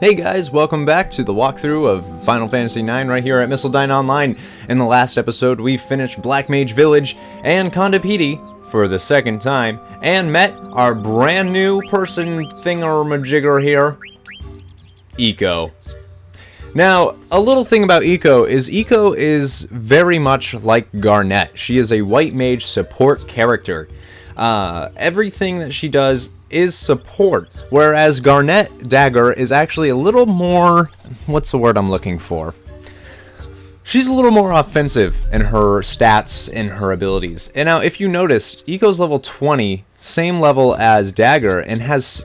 Hey guys, welcome back to the walkthrough of Final Fantasy IX right here at Missildine Online. In the last episode, we finished Black Mage Village and Kondapiti for the second time, and met our brand new person thingamajigger here, Eco. Now, a little thing about Eco is very much like Garnet. She is a white mage support character. Everything that she does is support, whereas Garnet Dagger is actually a little more, what's the word I'm looking for? She's a little more offensive in her stats and her abilities. And now, if you notice, Eco's level 20, same level as Dagger, and has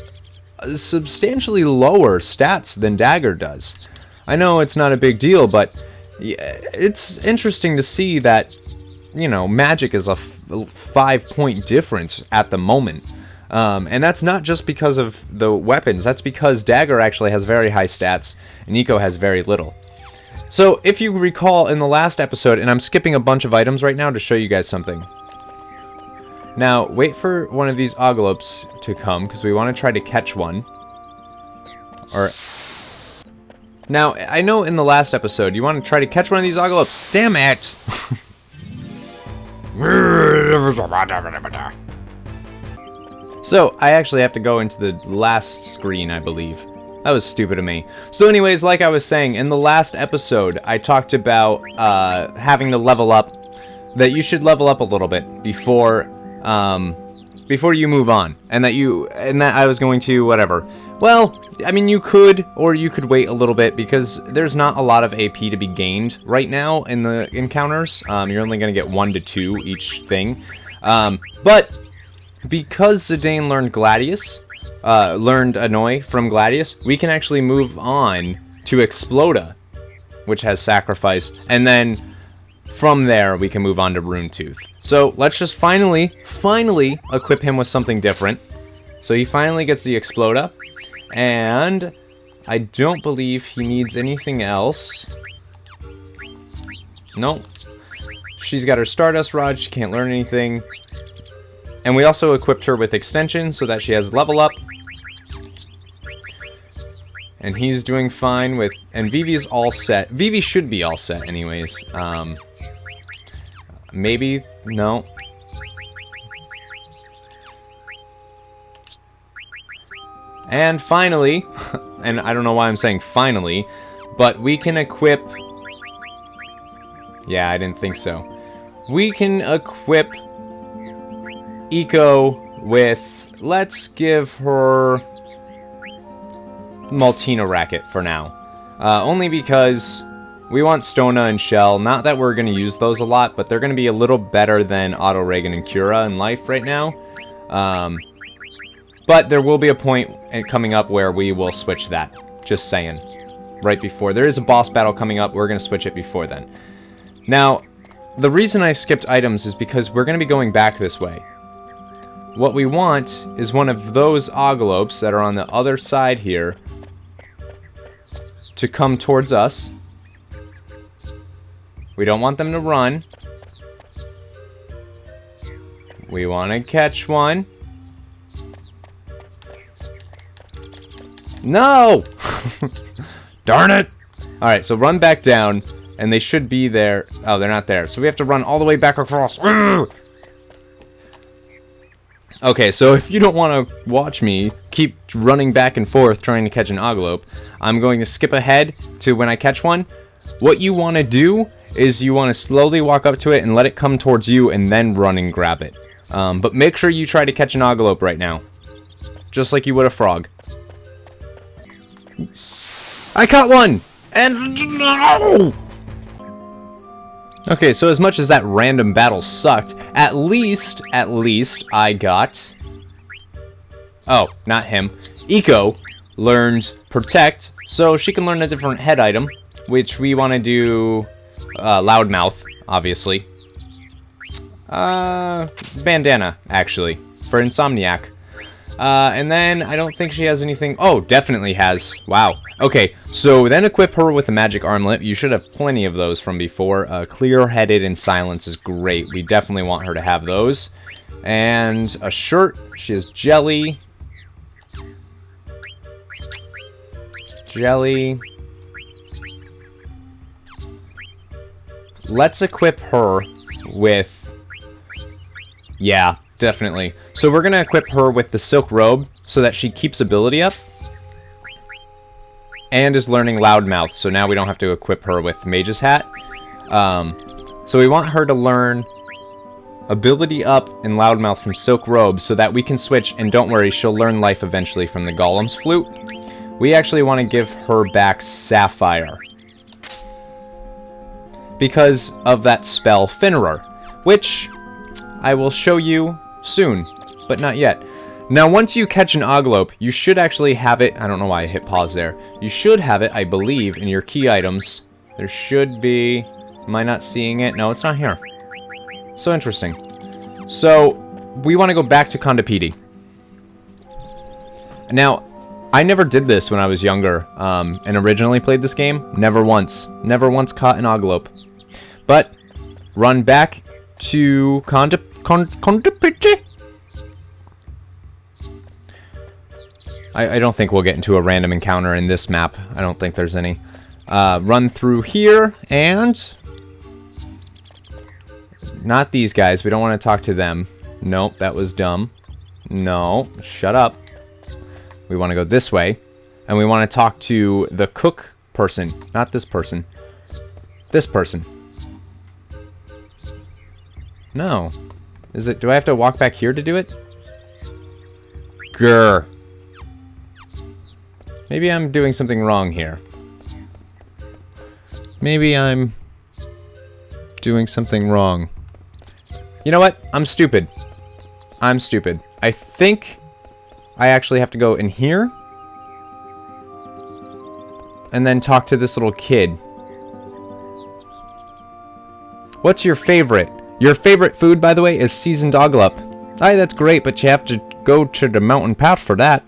substantially lower stats than Dagger does. I know it's not a big deal, but it's interesting to see that, you know, magic is a 5-point difference at the moment. And that's not just because of the weapons, that's because Dagger actually has very high stats, and Eco has very little. So, if you recall in the last episode, and I'm skipping a bunch of items right now to show you guys something. Now, wait for one of these Oglopes to come, because we want to try to catch one. Now, I know in the last episode, you want to try to catch one of these Oglopes. Damn it! So, I actually have to go into the last screen, I believe. That was stupid of me. So anyways, like I was saying, in the last episode, I talked about having to level up, that you should level up a little bit before you move on, and that I was going to, whatever. Well, I mean, you could, or you could wait a little bit, because there's not a lot of AP to be gained right now in the encounters. You're only going to get 1 to 2 each thing. But because Zidane learned Annoy from Gladius, we can actually move on to Exploda, which has Sacrifice, and then from there we can move on to Rune Tooth. So let's just finally equip him with something different. So he finally gets the Exploda, and I don't believe he needs anything else. Nope. She's got her Stardust Rod, she can't learn anything. And we also equipped her with Extension so that she has level up. And he's doing fine with... And Vivi's all set. Vivi should be all set anyways. Maybe... No. And finally... And I don't know why I'm saying finally, but we can equip... Yeah, I didn't think so. We can equip Eco with... Let's give her... Maltina Racket for now. Only because we want Stona and Shell. Not that we're going to use those a lot, but they're going to be a little better than Auto Reagan and Cura in life right now. But there will be a point coming up where we will switch that. Just saying. Right before. There is a boss battle coming up. We're going to switch it before then. Now, the reason I skipped items is because we're going to be going back this way. What we want is one of those Oglopes that are on the other side here to come towards us. We don't want them to run. We want to catch one. No! Darn it! Alright, so run back down, and they should be there. Oh, they're not there. So we have to run all the way back across. Okay, so if you don't want to watch me keep running back and forth trying to catch an Oglope, I'm going to skip ahead to when I catch one. What you want to do is you want to slowly walk up to it and let it come towards you and then run and grab it. But make sure you try to catch an Oglope right now. Just like you would a frog. I caught one! And no! Okay, so as much as that random battle sucked, at least, I got... Oh, not him. Eco learned Protect, so she can learn a different head item, which we want to do... Loudmouth, obviously. Bandana, actually, for Insomniac. And then I don't think she has anything... Oh, definitely has. Wow. Okay, so then equip her with a magic armlet. You should have plenty of those from before. Clear-headed and silence is great. We definitely want her to have those. And a shirt. She has jelly. Jelly. Let's equip her with... Yeah, definitely. So we're going to equip her with the silk robe so that she keeps ability up. And is learning loudmouth, so now we don't have to equip her with mage's hat. So we want her to learn ability up and loudmouth from silk robe so that we can switch, and don't worry, she'll learn life eventually from the golem's flute. We actually want to give her back sapphire because of that spell Finnerer, which I will show you soon, but not yet. Now, once you catch an Oglope, you should actually have it... I don't know why I hit pause there. You should have it, I believe, in your key items. There should be... Am I not seeing it? No, it's not here. So interesting. So, we want to go back to Kondapiti. Now, I never did this when I was younger, and originally played this game. Never once. Never once caught an Oglope. But, run back to Kondapiti. I don't think we'll get into a random encounter in this map. I don't think there's any. Run through here, and... Not these guys. We don't want to talk to them. Nope, that was dumb. No, shut up. We want to go this way. And we want to talk to the cook person. Not this person. This person. No. Is it... Do I have to walk back here to do it? Grr. Maybe I'm doing something wrong here. Maybe I'm doing something wrong. You know what? I'm stupid. I'm stupid. I think I actually have to go in here and then talk to this little kid. What's your favorite? Your favorite food, by the way, is seasoned oglup. Aye, that's great, but you have to go to the mountain path for that.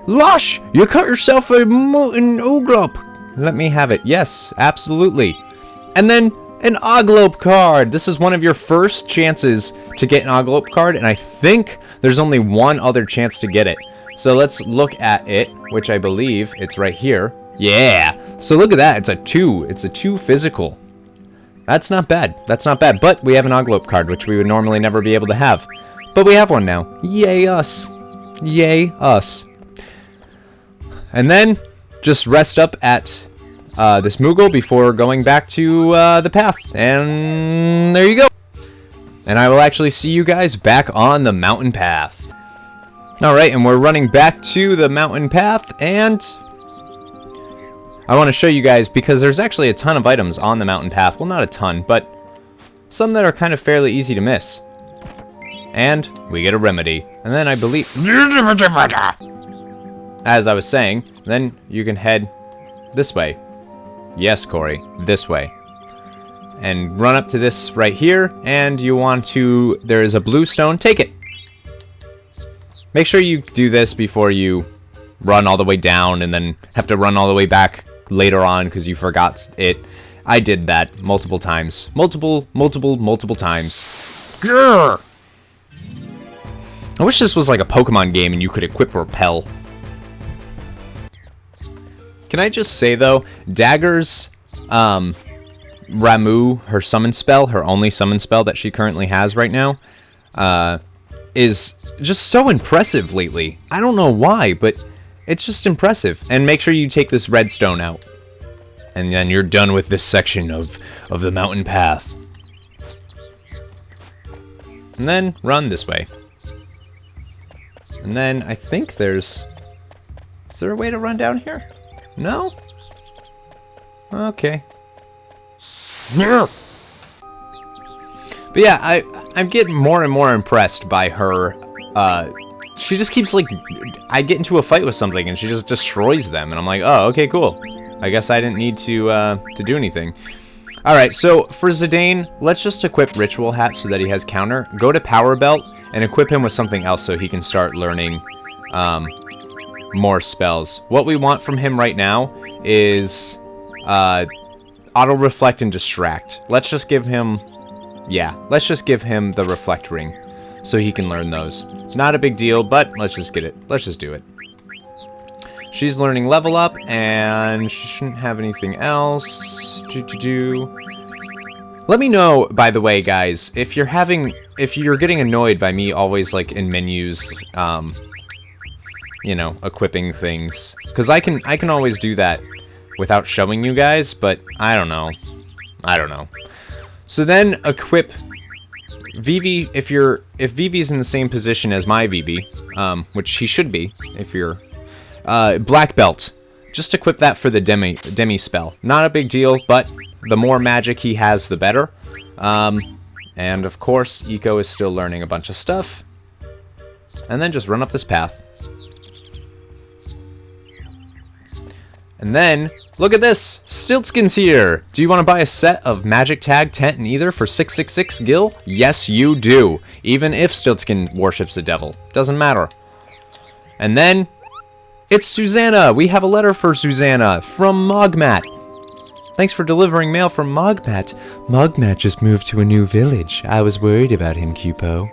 Lush! You cut yourself a mountain oglup! Let me have it. Yes, absolutely. And then an Oglope card. This is one of your first chances to get an Oglope card, and I think there's only one other chance to get it. So let's look at it, which I believe it's right here. Yeah. So look at that. It's a 2. It's a 2 physical. That's not bad. That's not bad. But we have an Oglope card, which we would normally never be able to have. But we have one now. Yay us. Yay us. And then just rest up at this Moogle before going back to the path. And there you go. And I will actually see you guys back on the mountain path. Alright, and we're running back to the mountain path, and I want to show you guys, because there's actually a ton of items on the mountain path. Well, not a ton, but some that are kind of fairly easy to miss. And we get a remedy. And then I believe... As I was saying, then you can head this way. Yes, Corey, this way. And run up to this right here, and you want to... There is a blue stone. Take it. Make sure you do this before you run all the way down and then have to run all the way back later on because you forgot it. I did that multiple times. Multiple times. Grr! I wish this was like a Pokemon game and you could equip Repel. Can I just say, though, Dagger's Ramu, her summon spell, her only summon spell that she currently has right now, is just so impressive lately. I don't know why, but it's just impressive. And make sure you take this redstone out. And then you're done with this section of the mountain path. And then run this way. And then I think there's... Is there a way to run down here? No? Okay. No. But yeah, I'm getting more and more impressed by her. She just keeps, like... I get into a fight with something and she just destroys them. And I'm like, oh, okay, cool. I guess I didn't need to do anything. Alright, so for Zidane, let's just equip Ritual Hat so that he has counter. Go to Power Belt and equip him with something else so he can start learning more spells. What we want from him right now is Auto Reflect and Distract. Let's just give him... Yeah, let's just give him the Reflect Ring so he can learn those. It's not a big deal, but let's just get it. Let's just do it. She's learning level up, and she shouldn't have anything else. Let me know, by the way, guys, if you're getting annoyed by me always, like, in menus, you know, equipping things. Because I can always do that without showing you guys, but I don't know. So then equip Vivi if Vivi's in the same position as my Vivi, which he should be if you're black belt. Just equip that for the demi spell. Not a big deal, but the more magic he has, the better. And of course, Eco is still learning a bunch of stuff. And then just run up this path. And then, look at this! Stiltskin's here! Do you want to buy a set of Magic Tag, Tent, and Ether for 666 gil? Yes, you do! Even if Stiltskin worships the devil. Doesn't matter. And then, it's Susanna! We have a letter for Susanna from Mogmat. Thanks for delivering mail from Mogmat. Mogmat just moved to a new village. I was worried about him, Cupo.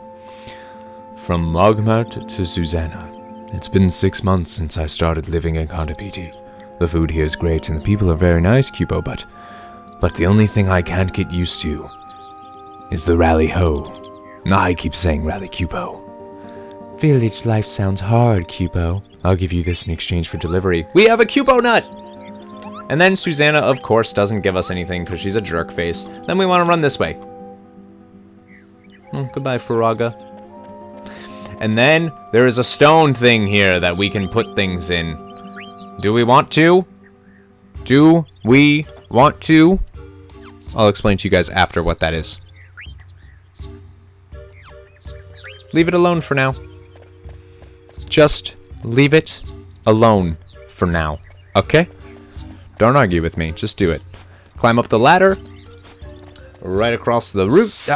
From Mogmat to Susanna. It's been 6 months since I started living in Kondapiti. The food here is great and the people are very nice, Cupo, but the only thing I can't get used to is the rally-ho. I keep saying rally, Cupo. Village life sounds hard, Cupo. I'll give you this in exchange for delivery. We have a Cupo nut! And then Susanna, of course, doesn't give us anything because she's a jerk face. Then we want to run this way. Goodbye, Furaga. And then there is a stone thing here that we can put things in. Do we want to? Do we want to? I'll explain to you guys after what that is. Leave it alone for now. Just leave it alone for now. Okay? Don't argue with me. Just do it. Climb up the ladder. Right across the roof.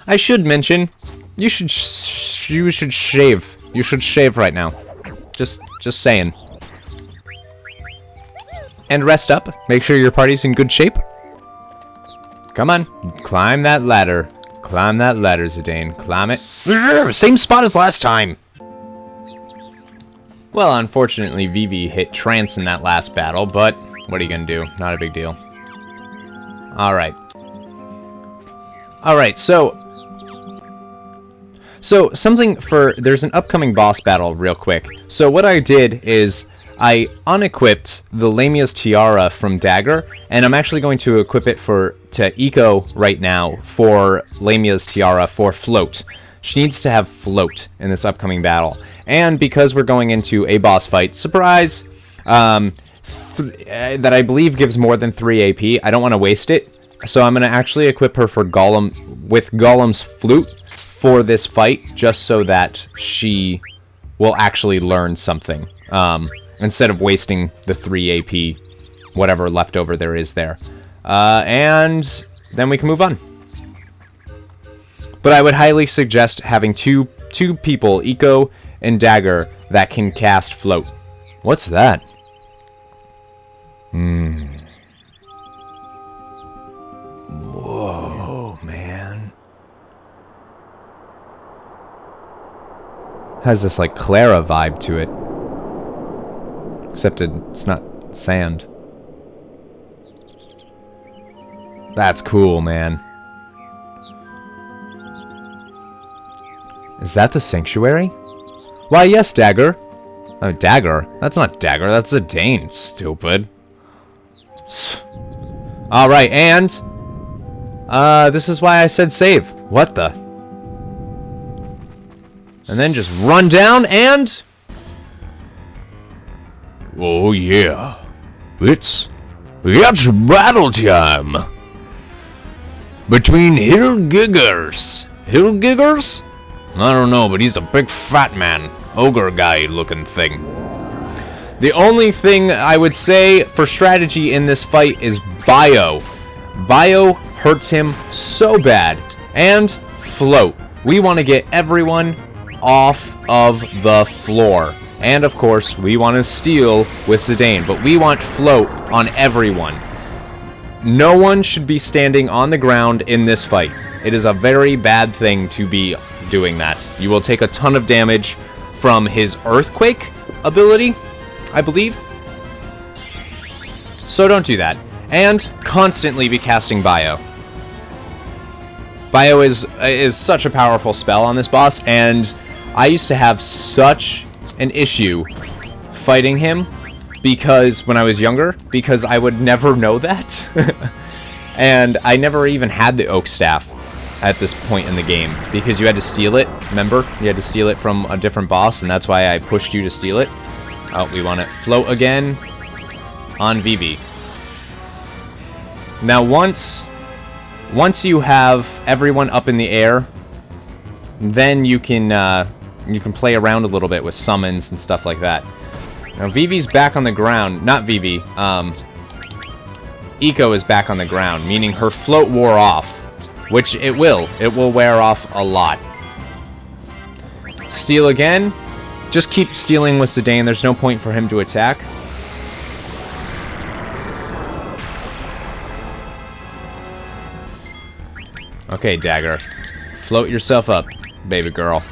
I should mention, you should shave. You should shave right now. Just saying. And rest up. Make sure your party's in good shape. Come on. Climb that ladder. Climb that ladder, Zidane. Climb it. Same spot as last time. Well, unfortunately, Vivi hit trance in that last battle, but what are you gonna do? Not a big deal. Alright. Alright, so something for... There's an upcoming boss battle real quick. So what I did is I unequipped the Lamia's Tiara from Dagger, and I'm actually going to equip it to Eco right now for Lamia's Tiara for Float. She needs to have Float in this upcoming battle. And because we're going into a boss fight, surprise, that I believe gives more than 3 AP, I don't want to waste it. So I'm going to actually equip her for Gollum's Flute for this fight, just so that she will actually learn something. Instead of wasting the 3 AP, whatever leftover there is there. And then we can move on. But I would highly suggest having two people, Eco and Dagger, that can cast Float. What's that? Whoa, man. Has this, like, Clara vibe to it. Except it's not sand. That's cool, man. Is that the sanctuary? Why, yes, Dagger. Oh, Dagger? That's not Dagger, that's Zidane, stupid. Alright, and... this is why I said save. What the? And then just run down and... Oh, yeah. It's battle time! Between Hilgigars. Hilgigars? I don't know, but he's a big fat man. Ogre guy looking thing. The only thing I would say for strategy in this fight is Bio. Bio hurts him so bad. And Float. We want to get everyone off of the floor. And of course, we want to steal with Zidane. But we want Float on everyone. No one should be standing on the ground in this fight. It is a very bad thing to be doing that. You will take a ton of damage from his Earthquake ability, I believe. So don't do that. And constantly be casting Bio. Bio is such a powerful spell on this boss, and I used to have such an issue fighting him because when I was younger, because I would never know that. And I never even had the Oak Staff at this point in the game because you had to steal it. Remember? You had to steal it from a different boss, and that's why I pushed you to steal it. Oh, we want to float again on Vivi. Now once you have everyone up in the air, then you can play around a little bit with summons and stuff like that. Now Vivi's back on the ground. Not Vivi. Eco is back on the ground, meaning her float wore off, which it will. It will wear off a lot. Steal again. Just keep stealing with Zidane. There's no point for him to attack. Okay, Dagger. Float yourself up, baby girl.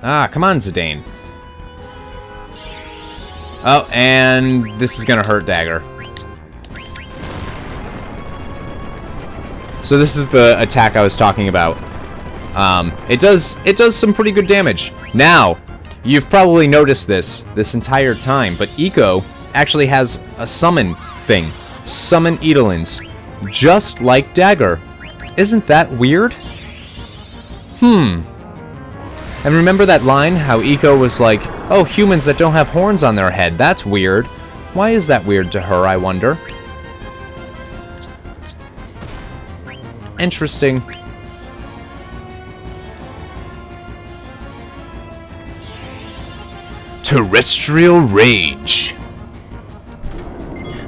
Ah, come on, Zidane. Oh, and this is gonna hurt Dagger. So this is the attack I was talking about. It does some pretty good damage. Now, you've probably noticed this entire time, but Eco actually has a summon thing. Summon Edelins. Just like Dagger. Isn't that weird? And remember that line, how Eco was like, oh, humans that don't have horns on their head, that's weird. Why is that weird to her, I wonder? Interesting. Terrestrial Rage.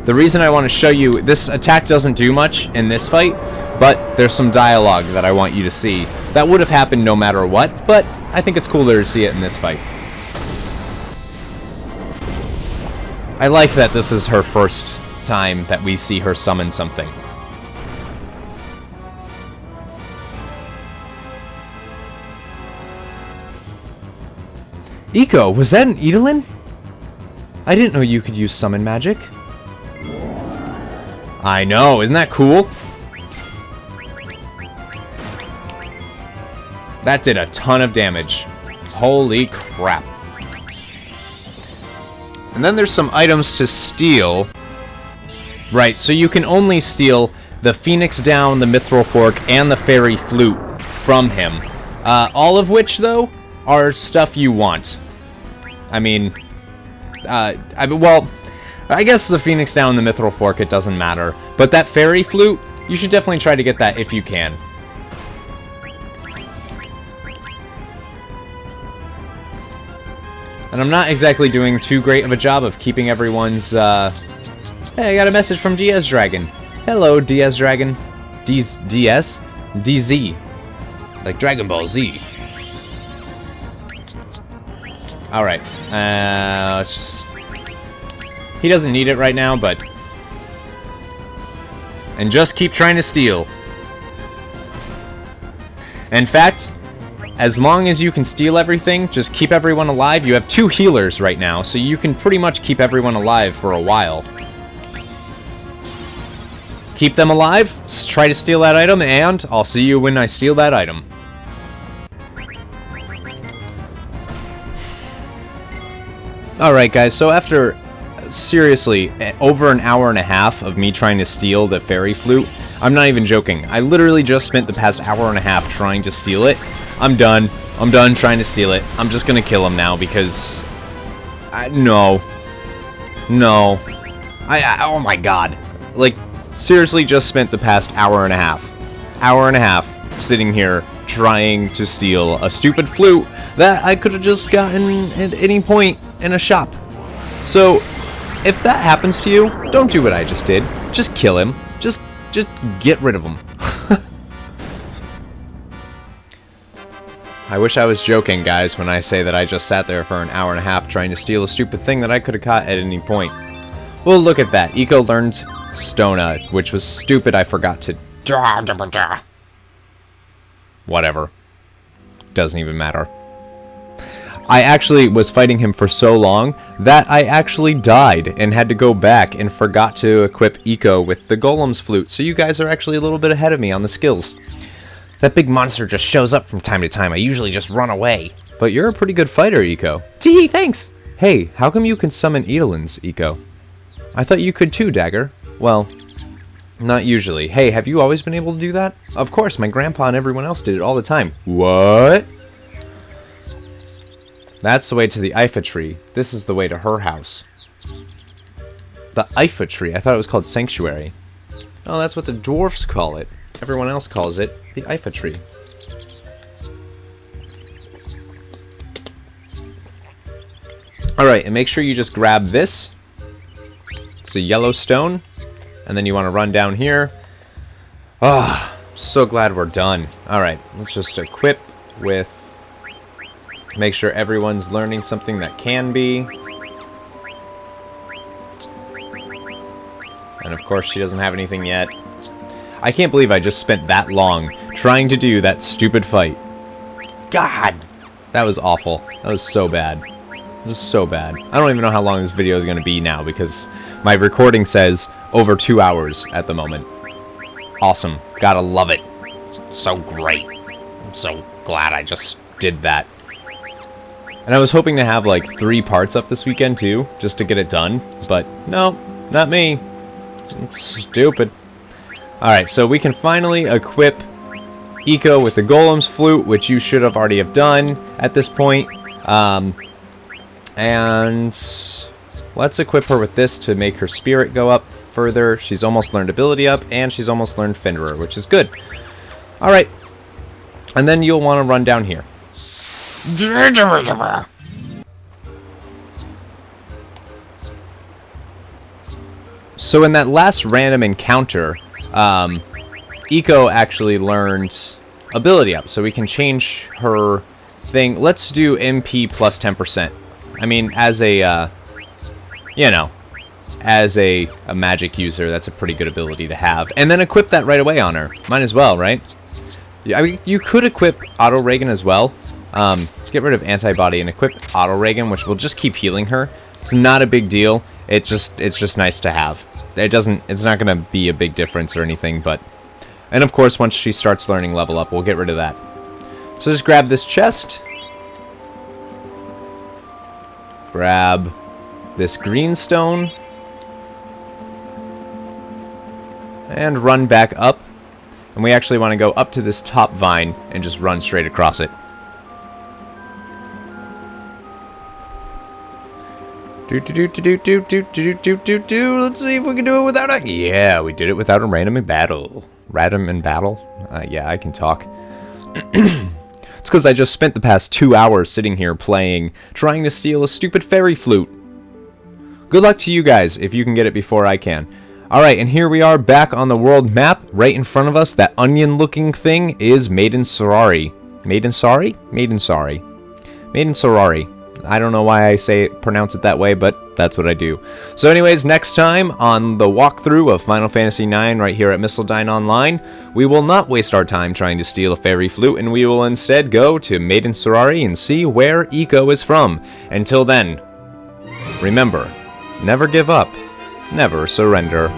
The reason I want to show you, this attack doesn't do much in this fight, but there's some dialogue that I want you to see. That would have happened no matter what, but I think it's cooler to see it in this fight. I like that this is her first time that we see her summon something. Eco, was that an Edelin? I didn't know you could use summon magic. I know, isn't that cool? That did a ton of damage. Holy crap. And then there's some items to steal. Right, so you can only steal the Phoenix Down, the Mithril Fork, and the Fairy Flute from him. All of which, though, are stuff you want. I mean, well, I guess the Phoenix Down and the Mithril Fork, it doesn't matter. But that Fairy Flute, you should definitely try to get that if you can. And I'm not exactly doing too great of a job of keeping everyone's, Hey, I got a message from DS Dragon. Hello, DS Dragon. DS? DZ. Like Dragon Ball Z. Alright, let's just... He doesn't need it right now, but... And just keep trying to steal. In fact, as long as you can steal everything, just keep everyone alive. You have 2 healers right now, so you can pretty much keep everyone alive for a while. Keep them alive, try to steal that item, and I'll see you when I steal that item. Alright guys, so after, seriously, over an hour and a half of me trying to steal the Fairy Flute, I'm not even joking, I literally just spent the past hour and a half trying to steal it. I'm done. I'm done trying to steal it. I'm just gonna kill him now because... no. No. Oh my god. Like, seriously just spent the past hour and a half. Hour and a half sitting here trying to steal a stupid flute that I could have just gotten at any point in a shop. So, if that happens to you, don't do what I just did. Just kill him. Just get rid of him. I wish I was joking, guys, when I say that I just sat there for an hour and a half trying to steal a stupid thing that I could have caught at any point. Well, look at that. Eco learned Stona, which was stupid. I forgot to... Whatever. Doesn't even matter. I actually was fighting him for so long that I actually died and had to go back and forgot to equip Eco with the Golem's Flute, so you guys are actually a little bit ahead of me on the skills. That big monster just shows up from time to time. I usually just run away. But you're a pretty good fighter, Eco. Tee, thanks! Hey, how come you can summon Eidolons, Eco? I thought you could too, Dagger. Well, not usually. Hey, have you always been able to do that? Of course, my grandpa and everyone else did it all the time. What? That's the way to the Ifa tree. This is the way to her house. The Ifa tree? I thought it was called Sanctuary. Oh, that's what the dwarfs call it. Everyone else calls it the Ifa tree. Alright, and make sure you just grab this. It's a yellow stone. And then you want to run down here. Ah, oh, so glad we're done. Alright, let's just equip with... Make sure everyone's learning something that can be. And of course she doesn't have anything yet. I can't believe I just spent that long trying to do that stupid fight. God! That was awful. That was so bad. It was so bad. I don't even know how long this video is going to be now because my recording says over 2 hours at the moment. Awesome. Gotta love it. So great. I'm so glad I just did that. And I was hoping to have like 3 parts up this weekend too, just to get it done. But no, not me. It's stupid. Alright, so we can finally equip Eco with the Golem's Flute, which you should have already have done at this point. And let's equip her with this to make her spirit go up further. She's almost learned ability up, and she's almost learned Fenderer, which is good. Alright. And then you'll want to run down here. So in that last random encounter, Eco actually learned ability up, so we can change her thing. Let's do MP plus 10%. I mean, as a, you know, as a magic user, that's a pretty good ability to have. And then equip that right away on her. Might as well, right? I mean, you could equip Auto Reagan as well. Get rid of Antibody and equip Auto Reagan, which will just keep healing her. It's not a big deal. It's just nice to have. It's not gonna be a big difference or anything, but... And of course, once she starts learning level up, we'll get rid of that. So just grab this chest. Grab this green stone. And run back up. And we actually want to go up to this top vine and just run straight across it. Let's see if we can do it without a... Yeah, we did it without a random in battle. Random in battle? Yeah, I can talk. It's because I just spent the past 2 hours sitting here playing, trying to steal a stupid fairy flute. Good luck to you guys if you can get it before I can. Alright, and here we are back on the world map. Right in front of us, that onion-looking thing is Maiden Sorari. Maiden Sorry? Maiden Sorry. Maiden Sorari. I don't know why I pronounce it that way, but that's what I do. So anyways, next time on the walkthrough of Final Fantasy IX right here at Mistledine Online, we will not waste our time trying to steal a fairy flute, and we will instead go to Maiden Sorari and see where Eco is from. Until then, remember, never give up, never surrender.